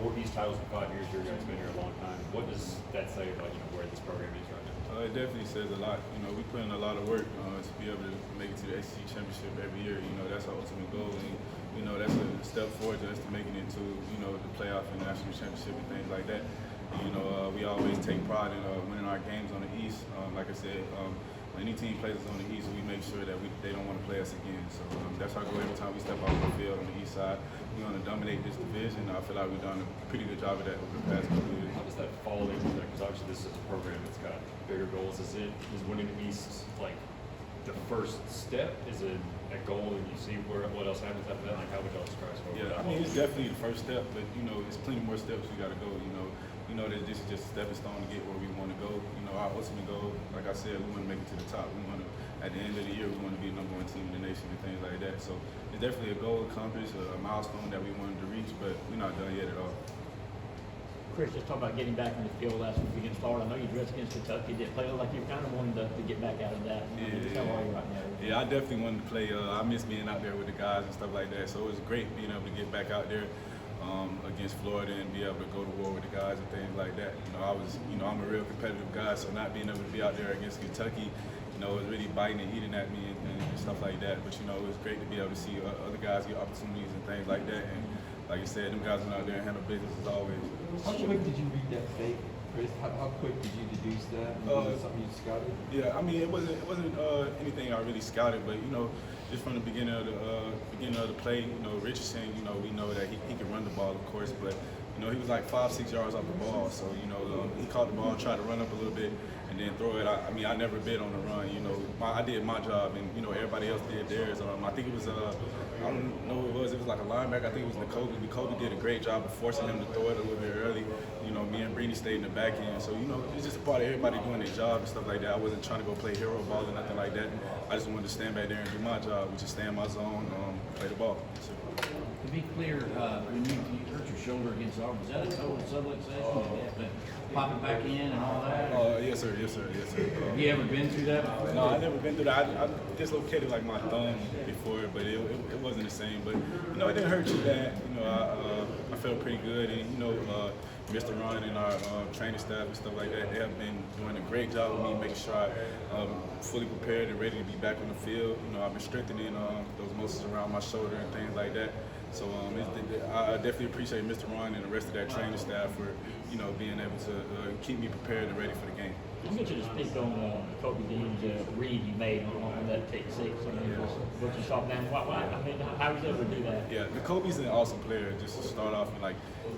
4 East titles in 5 years. Your guys been here a long time. What does that say about where this program is right now? It definitely says a lot. We put in a lot of work to be able to make it to the SEC championship every year. That's our ultimate goal, and that's a step forward to us to making it to the playoff and national championship and things like that. We always take pride in winning our games on the East. Like I said, when any team plays us on the East, we make sure that they don't want to play us again. So that's our goal every time we step out on the field on the East side. We want to dominate this division. I feel like we've done a pretty good job of that over the past couple of years. How does that fall into that? Because obviously this is a program that's got bigger goals. Is winning the East like the first step? Is it a goal and you see what else happens after that? Like how would y'all describe it? Yeah, I mean it's definitely the first step, but there's plenty more steps we got to go. That this is just a stepping stone to get where we want to go. Our ultimate goal, like I said, we want to make it to the top. We want to, at the end of the year, we want to be the #1 team in the nation and things like that. So it's definitely a goal accomplished, a milestone that we wanted to reach, but we're not done yet at all. Chris, just talk about getting back in the field last week against Florida. I know you dressed against Kentucky. Did it play like you kind of wanted to get back out of that? How are you right now? Yeah, I definitely wanted to play. I miss being out there with the guys and stuff like that. So it was great being able to get back out there against Florida and be able to go to war with the guys and things like that. I'm a real competitive guy, so not being able to be out there against Kentucky, it was really biting and eating at me and stuff like that. But it was great to be able to see other guys get opportunities and things like that. And like you said, them guys went out there and handle business as always. How quick did you read that fake, Chris? How quick did you deduce that? Was it something you scouted? Yeah, I mean it wasn't anything I really scouted, but just from the beginning of the play, Richardson, we know that he can run the ball, of course, but he was like 5-6 yards off the ball, so he caught the ball, tried to run up a little bit, and then throw it. I never bid on the run. I did my job, and everybody else did theirs. I think it was I don't know who it was. It was like a linebacker. I think it was N'Kobe. N'Kobe did a great job of forcing him to throw it a little bit early. Me and Breedy stayed in the back end. So it's just a part of everybody doing their job and stuff like that. I wasn't trying to go play hero ball or nothing like that. I just wanted to stand back there and do my job, which is stay in my zone, play the ball. To be clear, when you hurt your shoulder against Auburn, was that a total subluxation? Pop it back in and all that? Yes, sir. Have you ever been through that before? No, I never been through that. I dislocated like my thumb before, but it wasn't the same. But it didn't hurt too bad. I felt pretty good, and Mr. Ron and our training staff and stuff like that, they have been doing a great job with me, making sure I'm fully prepared and ready to be back on the field. I've been strengthening those muscles around my shoulder and things like that. So I definitely appreciate Mr. Ron and the rest of that training staff for being able to keep me prepared and ready for the game. I'm going to speak on Kobe Dean's read you made on that take 6. What you saw down. How was he able to do that? Yeah, Kobe's an awesome player. Just to start off, and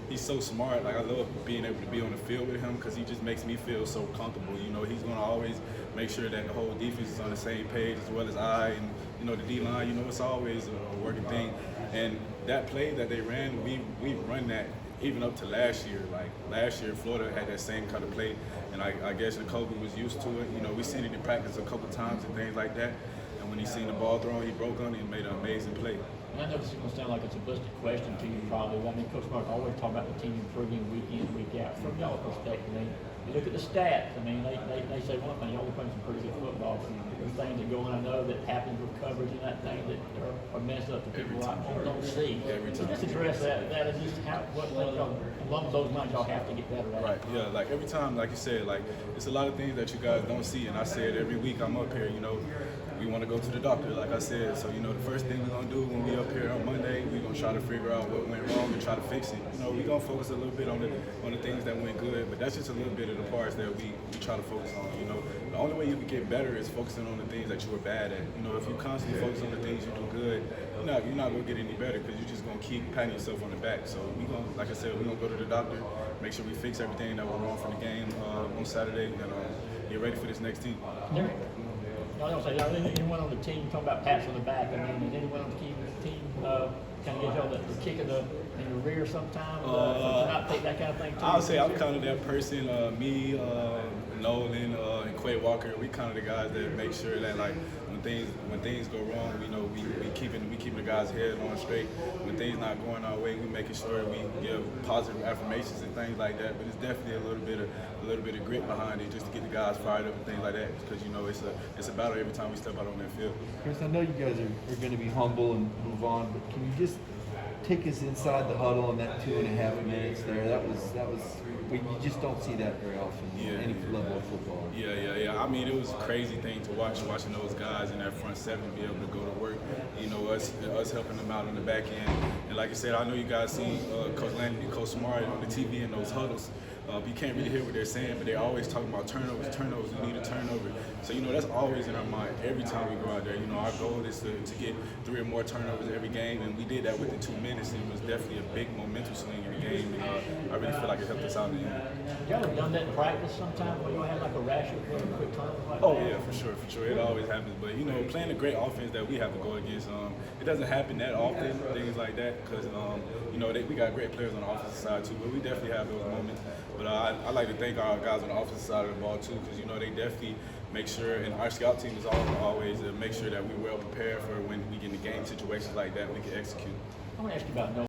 he's so smart. I love being able to be on the field with him because he just makes me feel so comfortable. He's going to always make sure that the whole defense is on the same page as well as I and the D line. It's always a working thing. And that play that they ran, we run that even up to last year. Like last year, Florida had that same kind of play, and I guess Kobe was used to it. We seen it in practice a couple times and things like that. And when he seen the ball thrown, he broke on it and made an amazing play. I know this is going to sound like a simplistic question to you probably. Coach Mark always talk about the team improving week in, week out. From y'all's perspective, you look at the stats. They say one thing, y'all are playing some pretty good football. There's things that go on, I know, that happens with coverage and that thing that are messed up that people don't see. So just address that. That is just what along those lines y'all have to get better at. Right, yeah, like every time, like you said, it's a lot of things that you guys don't see, and I say it every week I'm up here, we want to go to the doctor, like I said. So, the first thing we're going to do when we up here on Monday, we're going to try to figure out what went wrong and try to fix it. We're going to focus a little bit on the things that went good, but that's just a little bit of the parts that we try to focus on, The only way you can get better is focusing on the things that you were bad at. If you constantly focus on the things you do good, you're not going to get any better because you're just going to keep patting yourself on the back. So, like I said, we're going to go to the doctor, make sure we fix everything that went wrong from the game on Saturday, and get ready for this next team. I don't say anyone on the team talking about pats on the back. Is anyone on the team kind of get y'all the kick in the rear sometimes? Not take that kind of thing too? I would say I'm kind of that person. Me, Nolan, and Quay Walker. We kind of the guys that make sure that when things go wrong, we keeping the guys' head on straight. When things not going our way, we making sure we give positive affirmations and things like that. But it's definitely a little bit of grit behind it, just to get the guys fired up and things like that. Because it's a battle every time we step out on that field. Chris, I know you guys are going to be humble and move on, but can you just take us inside the huddle in that 2.5 minutes there. That was you just don't see that very often Yeah, in any yeah. level of football. Yeah. I mean, it was a crazy thing to watching those guys in that front seven be able to go to work. You know, us helping them out on the back end. And like I said, I know you guys see Coach Landon and Coach Smart on the TV in those huddles. You can't really hear what they're saying, but they're always talking about turnovers. We need a turnover. So, you know, that's always in our mind every time we go out there. You know, our goal is to get 3 or more turnovers every game, and we did that within 2 minutes, and it was definitely a big momentum swing in the game, and I really feel like it helped us out in the end. Y'all have done that in practice sometime where you have like a rash of quick turnovers like Oh that? yeah, for sure. It always happens. But you know, playing a great offense that we have to go against, it doesn't happen that often, things like that, because you know we got great players on the offensive side too. But we definitely have those moments. But I like to thank our guys on the offensive side of the ball too, because you know they definitely make sure, and our scout team is always to make sure that we're well prepared for when we get into game situations like that, we can execute. I want to ask you about